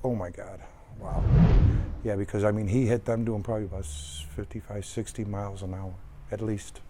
oh my God, wow. Yeah, because I mean, he hit them doing probably about 55, 60 miles an hour, at least.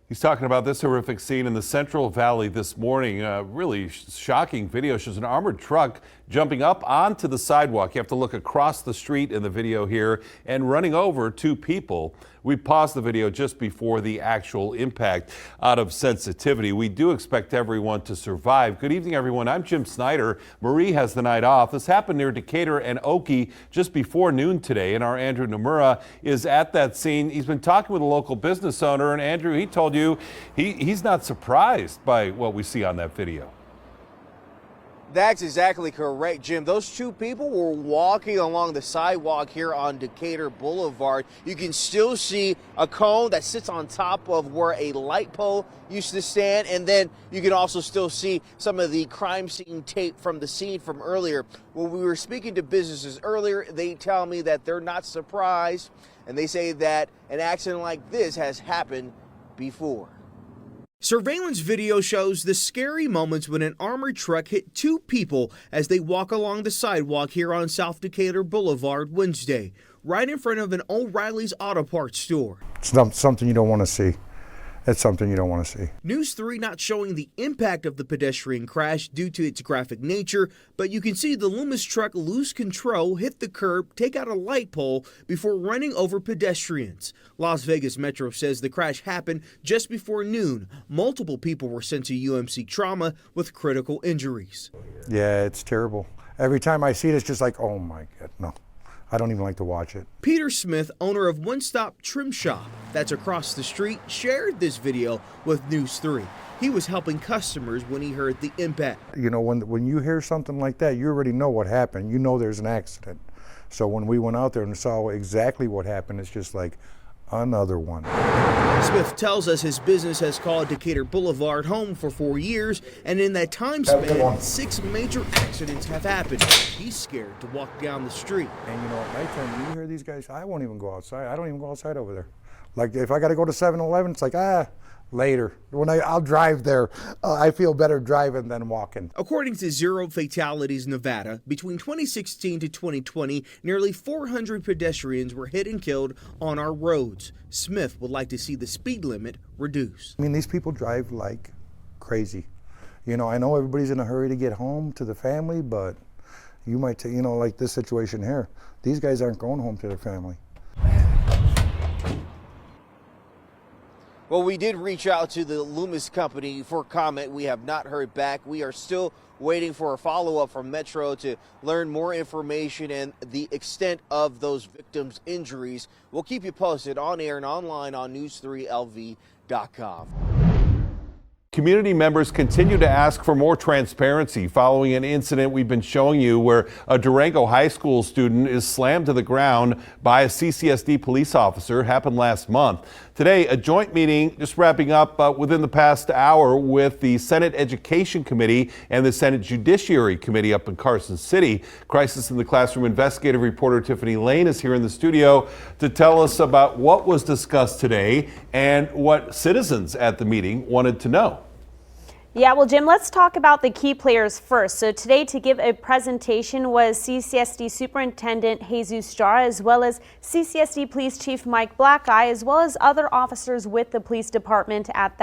He's talking about this horrific scene in the Central Valley this morning. A really shocking video shows an armored truck jumping up onto the sidewalk. You have to look across the street in the video here and running over two people. We paused the video just before the actual impact. Out of sensitivity, we do expect everyone to survive. Good evening, everyone. I'm Jim Snyder. Marie has the night off. This happened near Decatur and Oakey just before noon today, and our Andrew Nomura is at that scene. He's been talking with a local business owner, and Andrew, he told you he's not surprised by what we see on that video. That's exactly correct, Jim. Those two people were walking along the sidewalk here on Decatur Boulevard. You can still see a cone that sits on top of where a light pole used to stand, and then you can also still see some of the crime scene tape from the scene from earlier. When we were speaking to businesses earlier, they tell me that they're not surprised, and they say that an accident like this has happened before. Surveillance video shows the scary moments when an armored truck hit two people as they walk along the sidewalk here on South Decatur Boulevard Wednesday, right in front of an O'Reilly's Auto Parts store. It's something you don't want to see. It's something you don't want to see. News 3 not showing the impact of the pedestrian crash due to its graphic nature, but you can see the Loomis truck lose control, hit the curb, take out a light pole before running over pedestrians. Las Vegas Metro says the crash happened just before noon. Multiple people were sent to UMC trauma with critical injuries. Yeah, it's terrible. Every time I see it, it's just like, oh my God, no. I don't even like to watch it. Peter Smith, owner of One Stop Trim Shop that's across the street, shared this video with News 3. He was helping customers when he heard the impact. You know, when you hear something like that, you already know what happened. You know there's an accident. So when we went out there and saw exactly what happened, it's just like another one. Smith tells us his business has called Decatur Boulevard home for 4 years, and in that time span, 6 major accidents have happened. He's scared to walk down the street. And you know, at nighttime, when you hear these guys, I won't even go outside. I don't even go outside over there. Like if I got to go to 7-Eleven, it's like, later. When I'll drive there, I feel better driving than walking. According to Zero Fatalities Nevada, between 2016 to 2020, nearly 400 pedestrians were hit and killed on our roads. Smith would like to see the speed limit reduced. I mean, these people drive like crazy. You know, I know everybody's in a hurry to get home to the family, but you might take, you know, like this situation here. These guys aren't going home to their family. Well, we did reach out to the Loomis company for comment. We have not heard back. We are still waiting for a follow-up from Metro to learn more information and the extent of those victims' injuries. We'll keep you posted on air and online on news3lv.com. Community members continue to ask for more transparency following an incident we've been showing you where a Durango high school student is slammed to the ground by a CCSD police officer. Happened last month. Today, a joint meeting just wrapping up within the past hour with the Senate Education Committee and the Senate Judiciary Committee up in Carson City. Crisis in the Classroom investigative reporter Tiffany Lane is here in the studio to tell us about what was discussed today and what citizens at the meeting wanted to know. Yeah, well, Jim, let's talk about the key players first. So today to give a presentation was CCSD Superintendent Jesus Jara, as well as CCSD Police Chief Mike Blackeye, as well as other officers with the police department at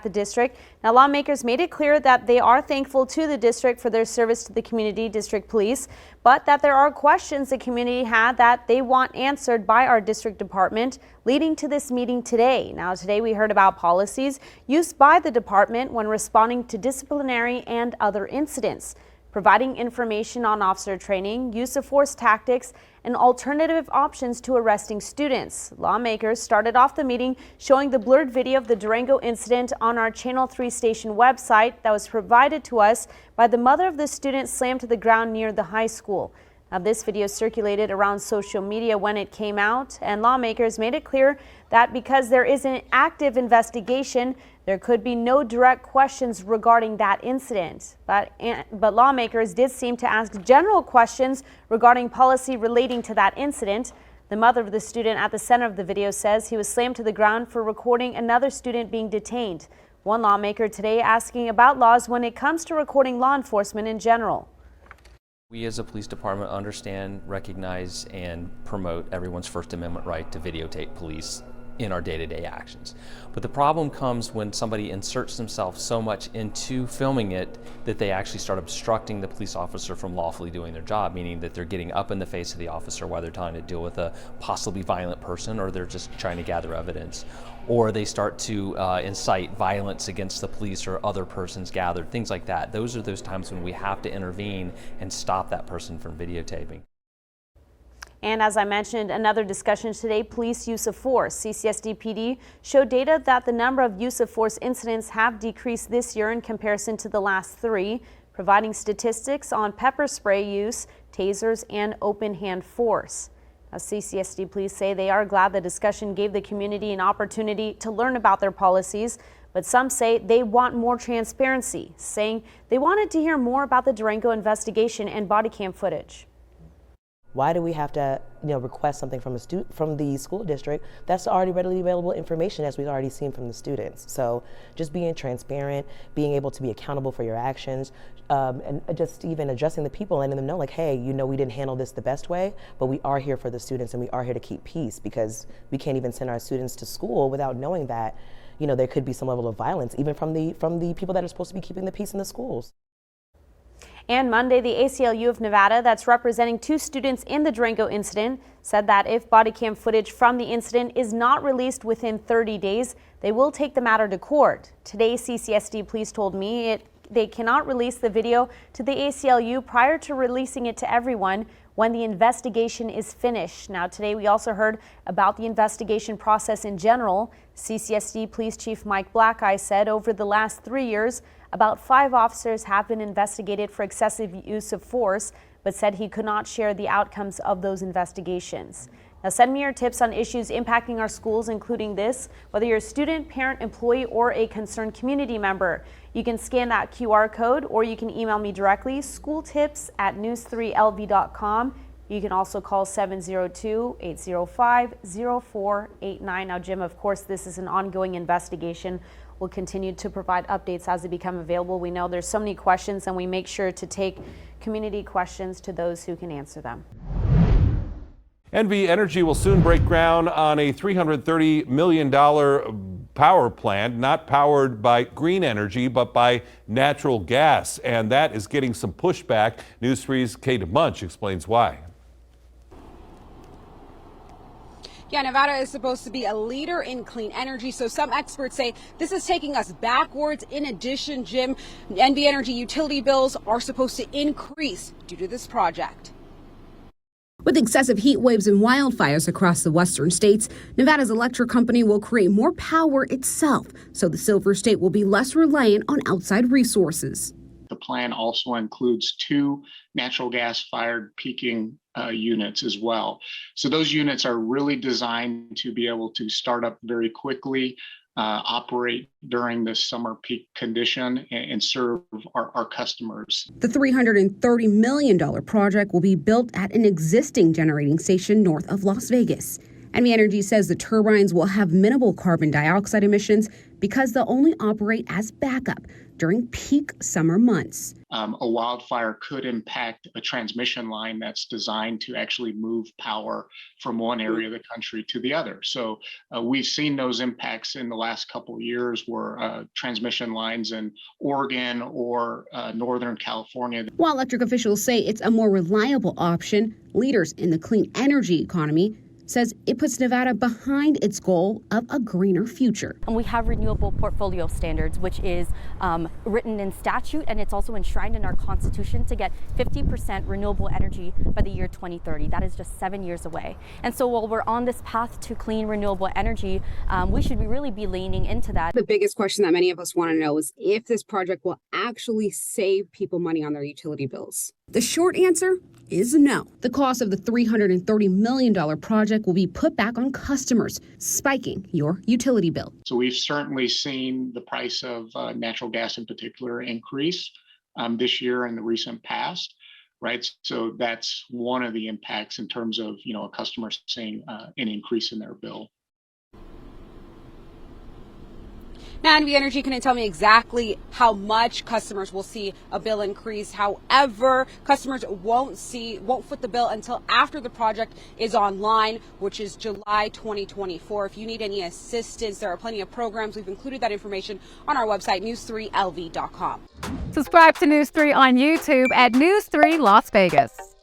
the district. Now, lawmakers made it clear that they are thankful to the district for their service to the community, district police, but that there are questions the community had that they want answered by our district department, leading to this meeting today. Now, today we heard about policies used by the department when responding to disciplinary and other incidents, providing information on officer training, use of force tactics, and alternative options to arresting students. Lawmakers started off the meeting showing the blurred video of the Durango incident on our Channel 3 station website that was provided to us by the mother of the student slammed to the ground near the high school. Now, this video circulated around social media when it came out, and lawmakers made it clear that because there is an active investigation, there could be no direct questions regarding that incident. But lawmakers did seem to ask general questions regarding policy relating to that incident. The mother of the student at the center of the video says he was slammed to the ground for recording another student being detained. One lawmaker today asking about laws when it comes to recording law enforcement in general. We as a police department understand, recognize, and promote everyone's First Amendment right to videotape police in our day-to-day actions. But the problem comes when somebody inserts themselves so much into filming it that they actually start obstructing the police officer from lawfully doing their job, meaning that they're getting up in the face of the officer while they're trying to deal with a possibly violent person, or they're just trying to gather evidence, or they start to incite violence against the police or other persons gathered, things like that. Those are those times when we have to intervene and stop that person from videotaping. And as I mentioned, another discussion today, police use of force. CCSD PD showed data that the number of use of force incidents have decreased this year in comparison to the last 3, providing statistics on pepper spray use, tasers, and open hand force. Now, CCSD Police say they are glad the discussion gave the community an opportunity to learn about their policies, but some say they want more transparency, saying they wanted to hear more about the Durango investigation and body cam footage. Why do we have to, request something from the school district that's already readily available information, as we've already seen from the students? So just being transparent, being able to be accountable for your actions, and just even addressing the people, letting them know, like, hey, we didn't handle this the best way, but we are here for the students and we are here to keep peace, because we can't even send our students to school without knowing that, there could be some level of violence, even from the people that are supposed to be keeping the peace in the schools. And Monday, the ACLU of Nevada, that's representing 2 students in the Durango incident, said that if body cam footage from the incident is not released within 30 days, they will take the matter to court. Today, CCSD Police told me they cannot release the video to the ACLU prior to releasing it to everyone when the investigation is finished. Now, today we also heard about the investigation process in general. CCSD Police Chief Mike Blackeye said over the last 3 years, about 5 officers have been investigated for excessive use of force, but said he could not share the outcomes of those investigations. Now, send me your tips on issues impacting our schools, including this, whether you're a student, parent, employee, or a concerned community member. You can scan that QR code, or you can email me directly, schooltips@news3lv.com. You can also call 702-805-0489. Now, Jim, of course, this is an ongoing investigation. We'll continue to provide updates as they become available. We know there's so many questions, and we make sure to take community questions to those who can answer them. NV Energy will soon break ground on a $330 million power plant, not powered by green energy, but by natural gas. And that is getting some pushback. News 3's Kate Munch explains why. Yeah, Nevada is supposed to be a leader in clean energy, so some experts say this is taking us backwards. In addition, Jim, NV Energy utility bills are supposed to increase due to this project. With excessive heat waves and wildfires across the western states, Nevada's electric company will create more power itself, so the Silver State will be less reliant on outside resources. The plan also includes 2 natural gas-fired peaking units as well. So those units are really designed to be able to start up very quickly, operate during the summer peak condition, and serve our customers. The $330 million project will be built at an existing generating station north of Las Vegas. NV Energy says the turbines will have minimal carbon dioxide emissions because they'll only operate as backup during peak summer months. A wildfire could impact a transmission line that's designed to actually move power from one area of the country to the other. So we've seen those impacts in the last couple of years where transmission lines in Oregon or Northern California. While electric officials say it's a more reliable option, leaders in the clean energy economy says it puts Nevada behind its goal of a greener future. And we have renewable portfolio standards, which is written in statute, and it's also enshrined in our Constitution to get 50% renewable energy by the year 2030. That is just 7 years away. And so while we're on this path to clean renewable energy, we should really be leaning into that. The biggest question that many of us want to know is if this project will actually save people money on their utility bills. The short answer is no. The cost of the $330 million project will be put back on customers, spiking your utility bill. So we've certainly seen the price of natural gas in particular increase this year and the recent past, right? So that's one of the impacts in terms of, a customer seeing an increase in their bill. Now, NV Energy couldn't tell me exactly how much customers will see a bill increase. However, customers won't foot the bill until after the project is online, which is July 2024. If you need any assistance, there are plenty of programs. We've included that information on our website, news3lv.com. Subscribe to News 3 on YouTube at News 3 Las Vegas.